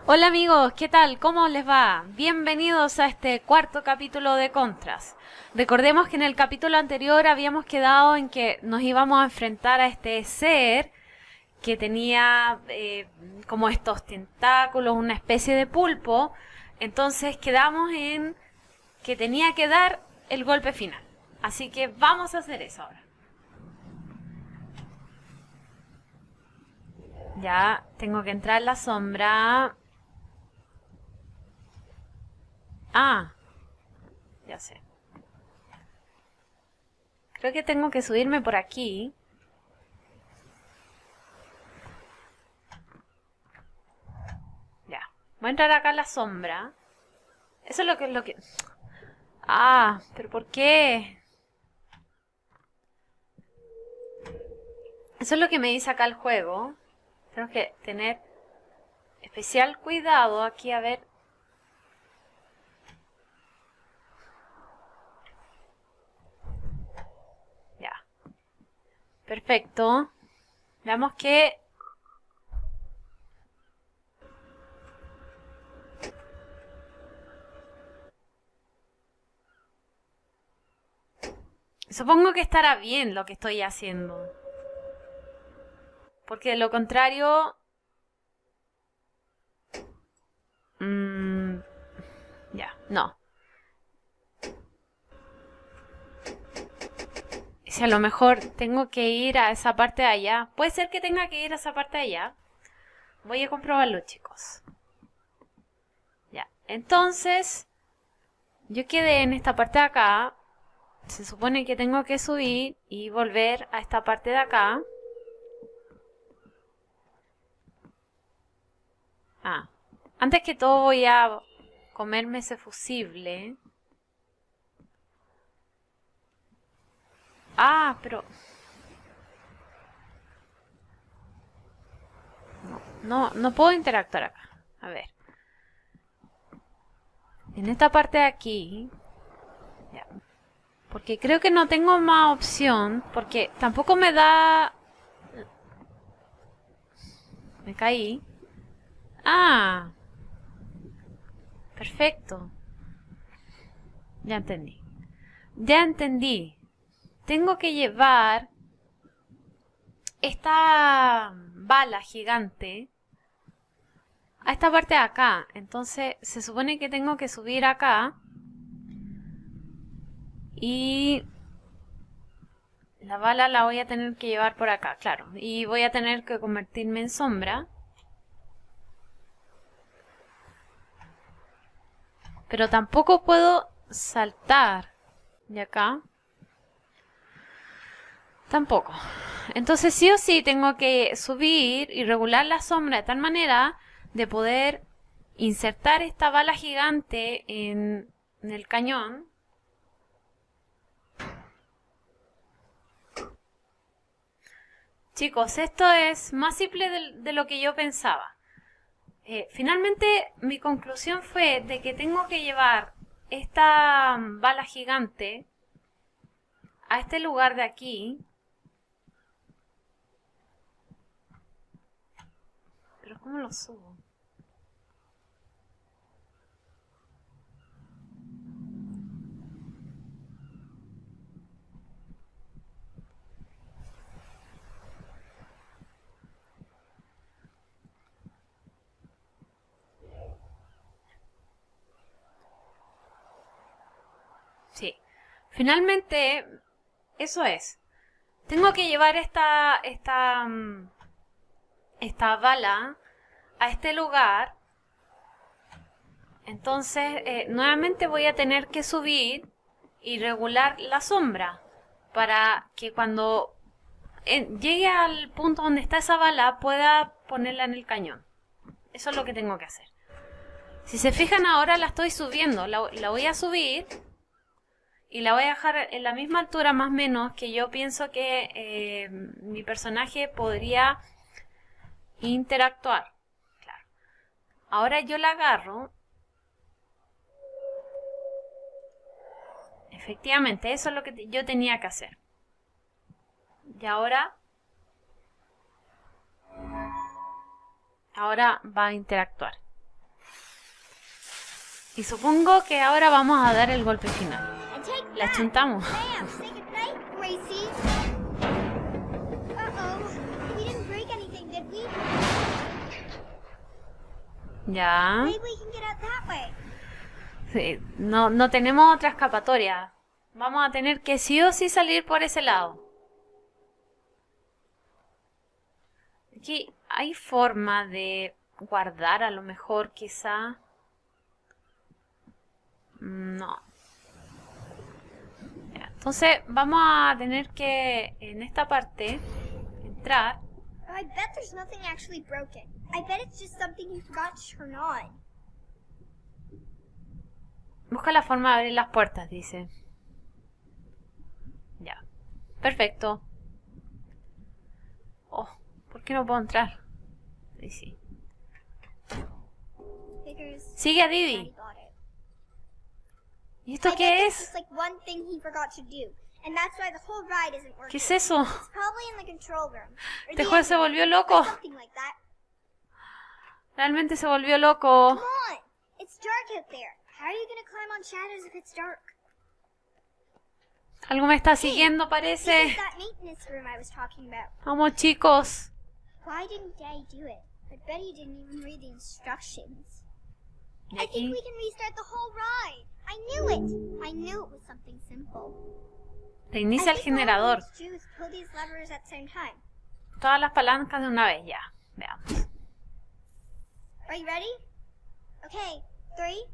Hola amigos, ¿qué tal? ¿Cómo les va? Bienvenidos a este cuarto capítulo de Contras. Recordemos que en el capítulo anterior habíamos quedado en que nos íbamos a enfrentar a este ser que tenía como estos tentáculos, una especie de pulpo. Entonces quedamos en que tenía que dar el golpe final. Así que vamos a hacer eso ahora. Ya tengo que entrar en la sombra. Ah, ya sé. Creo que tengo que subirme por aquí. Ya. Voy a entrar acá en la sombra. Eso es lo que... Ah, pero ¿por qué? Eso es lo que me dice acá el juego. Tengo que tener especial cuidado aquí a ver. Ya. Perfecto. Veamos que... Supongo que estará bien lo que estoy haciendo. Porque de lo contrario... Mmm, ya, no. Si a lo mejor tengo que ir a esa parte de allá. Puede ser que tenga que ir a esa parte de allá. Voy a comprobarlo, chicos. Ya. Entonces, yo quedé en esta parte de acá. Se supone que tengo que subir y volver a esta parte de acá. Ah. Antes que todo voy a comerme ese fusible. Ah, pero... No puedo interactuar acá. A ver. En esta parte de aquí... Ya. Porque creo que no tengo más opción. Porque tampoco me da... Me caí. Ah. Perfecto. Ya entendí. Ya entendí. Tengo que llevar esta bala gigante a esta parte de acá. Entonces se supone que tengo que subir acá. Y la bala la voy a tener que llevar por acá, claro. Y voy a tener que convertirme en sombra. Pero tampoco puedo saltar de acá. Tampoco. Entonces sí o sí tengo que subir y regular la sombra de tal manera de poder insertar esta bala gigante en el cañón. Chicos, esto es más simple de lo que yo pensaba. Finalmente mi conclusión fue de que tengo que llevar esta bala gigante a este lugar de aquí. Pero ¿cómo lo subo? Sí. Finalmente, eso es. Tengo que llevar esta bala a este lugar. Entonces, nuevamente voy a tener que subir y regular la sombra para que cuando llegue al punto donde está esa bala pueda ponerla en el cañón. Eso es lo que tengo que hacer. Si se fijan ahora la estoy subiendo, la voy a subir y la voy a dejar en la misma altura más o menos que yo pienso que mi personaje podría interactuar. Claro. Ahora yo la agarro. Efectivamente, eso es lo que yo tenía que hacer. Y ahora va a interactuar. Y supongo que ahora vamos a dar el golpe final. And take La that. chuntamos. Bam! Say goodnight, Gracie. Uh-oh. We didn't break anything, did we? Ya. Maybe we can get out that way. Sí, no tenemos otra escapatoria. Vamos a tener que sí o sí salir por ese lado. Aquí hay forma de guardar a lo mejor quizá. No. Ya, entonces vamos a tener que en esta parte entrar. I bet there's nothing actually broken. I bet it's just something you forgot to turn on. Busca la forma de abrir las puertas, dice. Ya. Perfecto. Oh, ¿por qué no puedo entrar? Sí, sí. Figures Sigue a Daddy Didi. got it. ¿Y esto I bet qué there's es? just like one thing he forgot to do, and that's why the whole ride isn't working. ¿Qué es eso? It's probably in the control room. Or Este the juego se engine volvió room, loco. or something like that. Realmente se volvió loco. Come on! It's dark out there. How are you gonna climb on shadows if it's dark? Algo me está siguiendo, This parece. is that maintenance room I was talking about. Vamos, chicos. Why didn't Daddy do it? I bet he didn't even read the instructions. Y I think aquí. we can restart the whole ride. I knew it. I knew it was something simple. Reinicia el generador. All we need to do is pull these levers at the same time. Todas las palancas de una vez, ya. Veamos. Are you ready? Okay, 3,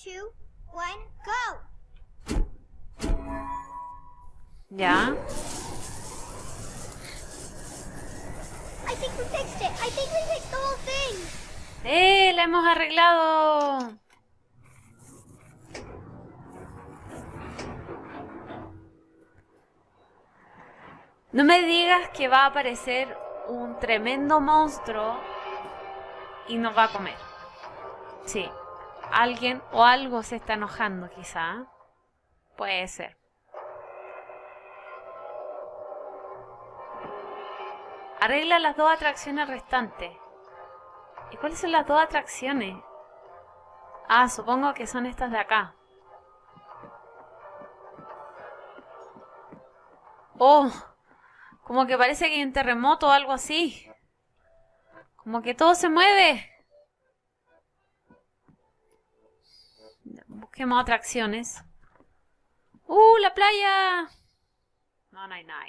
2, 1, go! Ya. I think we fixed it. I think we fixed the whole thing. La hemos arreglado! No me digas que va a aparecer un tremendo monstruo y nos va a comer. Sí. Alguien o algo se está enojando, quizá. Puede ser. Arregla las dos atracciones restantes. ¿Y cuáles son las dos atracciones? Ah, supongo que son estas de acá. Oh, como que parece que hay un terremoto o algo así. Como que todo se mueve. Busquemos atracciones. ¡La playa! No, no hay nada.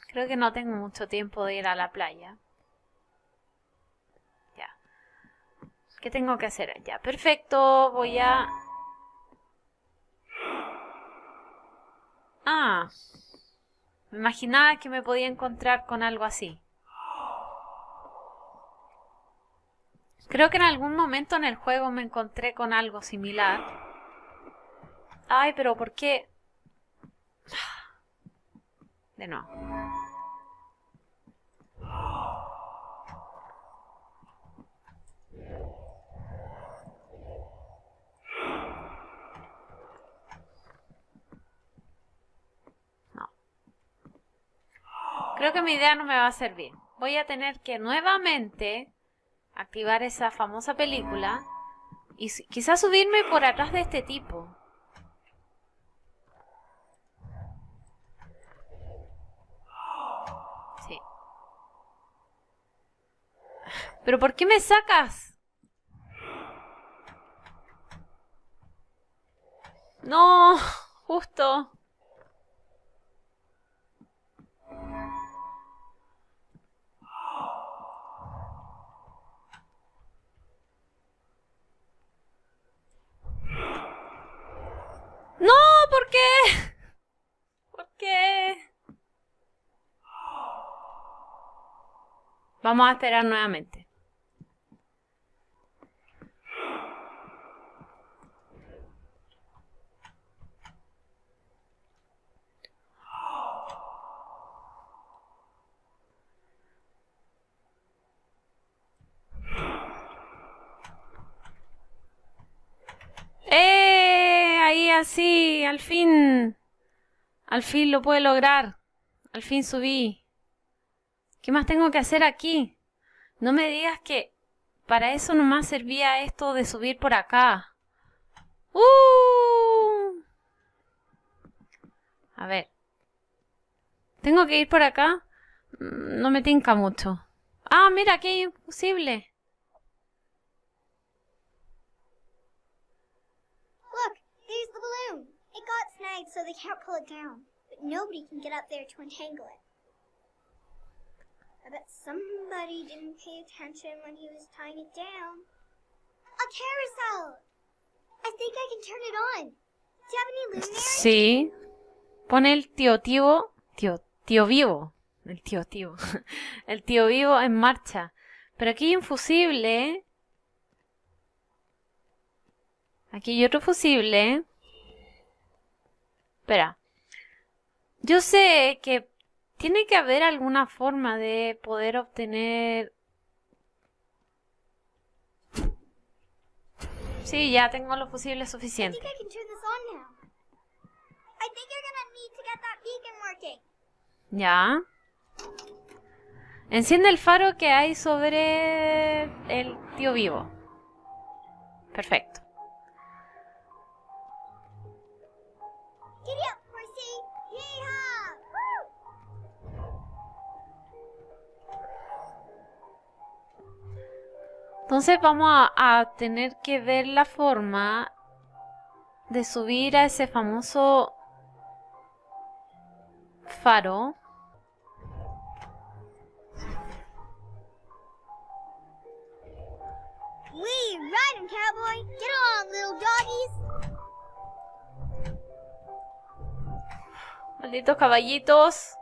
Creo que no tengo mucho tiempo de ir a la playa. Ya. ¿Qué tengo que hacer? Ya, perfecto. Voy a... Ah. Me imaginaba que me podía encontrar con algo así. Creo que en algún momento en el juego me encontré con algo similar. Ay, pero ¿por qué? De nuevo. No. Creo que mi idea no me va a servir. Voy a tener que nuevamente activar esa famosa película y quizás subirme por atrás de este tipo. Sí. ¿Pero por qué me sacas? No, justo. No, ¿por qué? ¿Por qué? Vamos a esperar nuevamente. Ahí así, al fin. Al fin lo pude lograr. Al fin subí. ¿Qué más tengo que hacer aquí? No me digas que para eso nomás servía esto de subir por acá. ¡Uh! A ver. ¿Tengo que ir por acá? No me tinca mucho. Ah, mira, aquí hay un fusible. Look, there's the balloon. It got snagged so they can't pull it down. But nobody can get up there to untangle it. I bet somebody didn't pay attention when he was tying it down. A carousel! I think I can turn it on. Do you have any luminaries? Sí. Pone el tío vivo. El tío. El tío vivo en marcha. Pero aquí hay un fusible, ¿eh? Aquí hay otro fusible. Espera. Yo sé que tiene que haber alguna forma de poder obtener... Sí, ya tengo los fusibles I suficientes. think I can turn this on now. I think you're gonna need to get that beacon working. Ya. Enciende el faro que hay sobre el tío vivo. Perfecto. Giddy up, horsey! Yeehaw! Woo! Entonces vamos a tener que ver la forma de subir a ese famoso faro. Wee, riding, cowboy! Get along, little doggies! Malditos caballitos.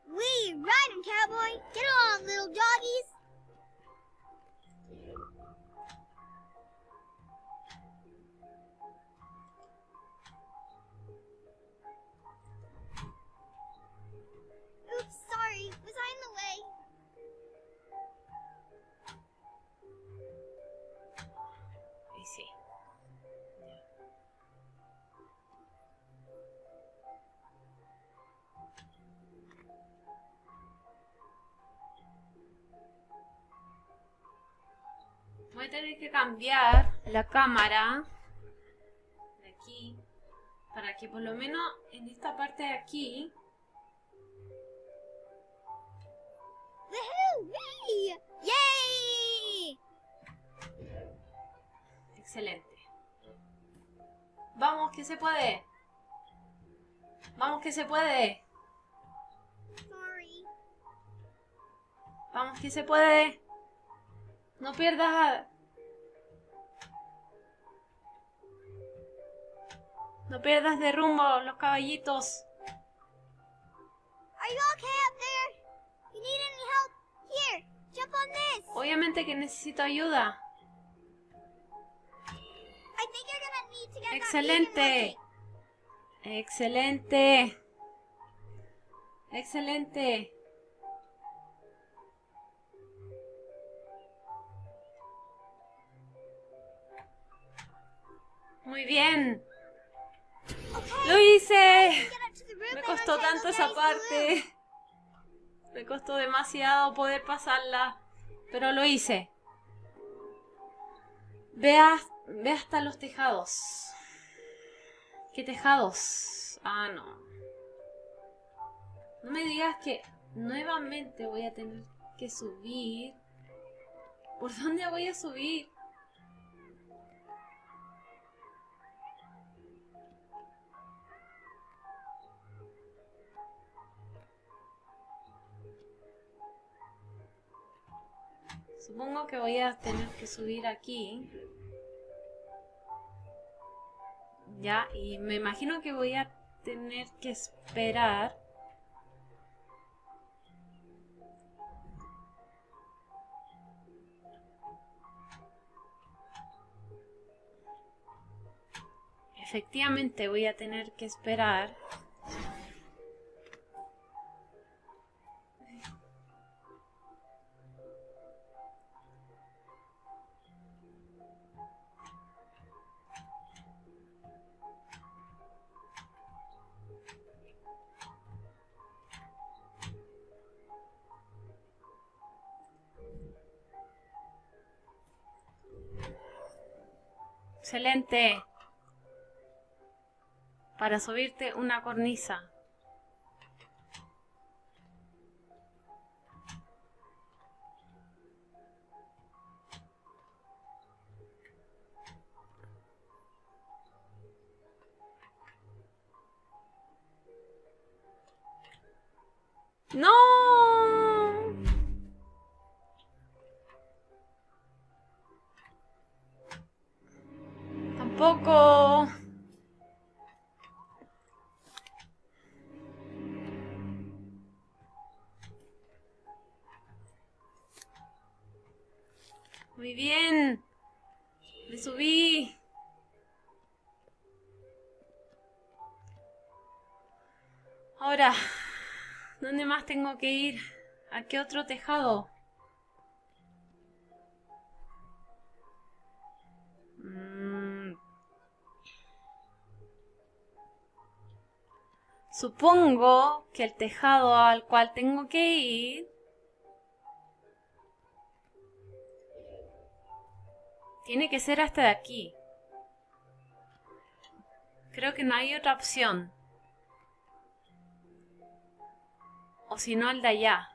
Wee, riding, cowboy! Get along, little doggies! Oops, sorry. Was I in the way? Y sí. Voy a tener que cambiar la cámara de aquí para que por lo menos en esta parte de aquí. Woohoo! Wee! Yay! Excelente. Vamos que se puede. Vamos que se puede. Sorry. Vamos que se puede. No pierdas. No pierdas de rumbo los caballitos. Are you okay up there? You need any help? Here, jump on this. Obviamente que necesito ayuda. I think you're gonna need to get that beacon Excelente. working. Excelente. Excelente. Muy bien. Okay. Lo hice. Get up to the roof Me and costó untangle tanto esa Daddy's balloon. parte. Me costó demasiado poder pasarla. Pero lo hice. Ve hasta los tejados. ¿Qué tejados? Ah, no. No me digas que nuevamente voy a tener que subir. ¿Por dónde voy a subir? Supongo que voy a tener que subir aquí. Ya, y me imagino que voy a tener que esperar. Efectivamente voy a tener que esperar. Excelente. Para subirte una cornisa. ¡No! Tampoco. Muy bien. Me subí. Ahora, ¿dónde más tengo que ir? ¿A qué otro tejado? Supongo que el tejado al cual tengo que ir tiene que ser hasta de aquí. Creo que no hay otra opción. O si no, el de allá.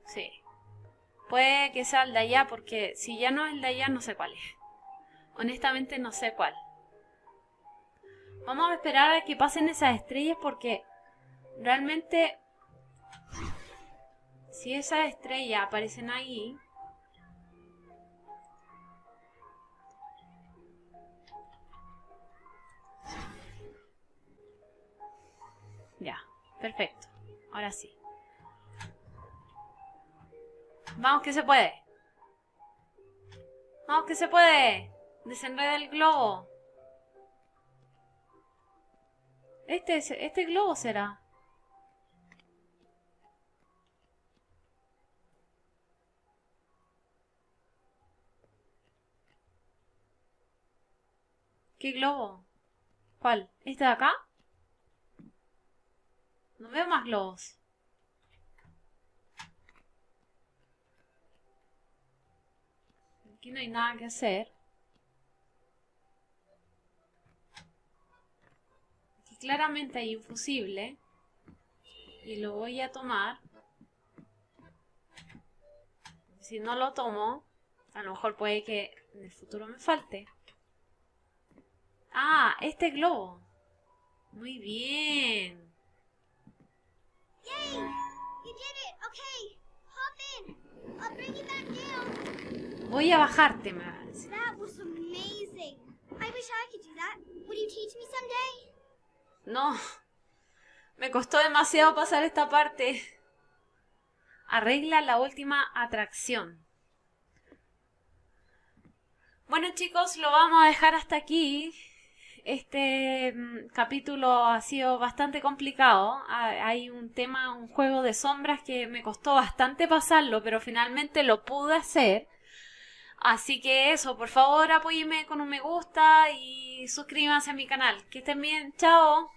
Sí. Puede que sea el de allá porque si ya no es el de allá no sé cuál es. Honestamente no sé cuál. Vamos a esperar a que pasen esas estrellas porque realmente si esas estrellas aparecen ahí, ya, perfecto. Ahora sí. Vamos que se puede. Vamos que se puede. Desenreda el globo. Este globo será. ¿Qué globo? ¿Cuál? ¿Este de acá? No veo más globos. Aquí no hay nada que hacer. Aquí claramente hay un fusible. Y lo voy a tomar. Si no lo tomo, a lo mejor puede que en el futuro me falte. Ah, este globo. Muy bien. Yay! You did it! Okay, hop in. I'll bring you back down. Voy a bajarte, me va a decir. That was amazing. I wish I could do that. Will you teach me someday? No. Me costó demasiado pasar esta parte. Arregla la última atracción. Bueno, chicos, lo vamos a dejar hasta aquí. Este capítulo ha sido bastante complicado. Hay un tema, un juego de sombras que me costó bastante pasarlo, pero finalmente lo pude hacer. Así que eso, por favor apóyenme con un me gusta y suscríbanse a mi canal. Que estén bien, chao.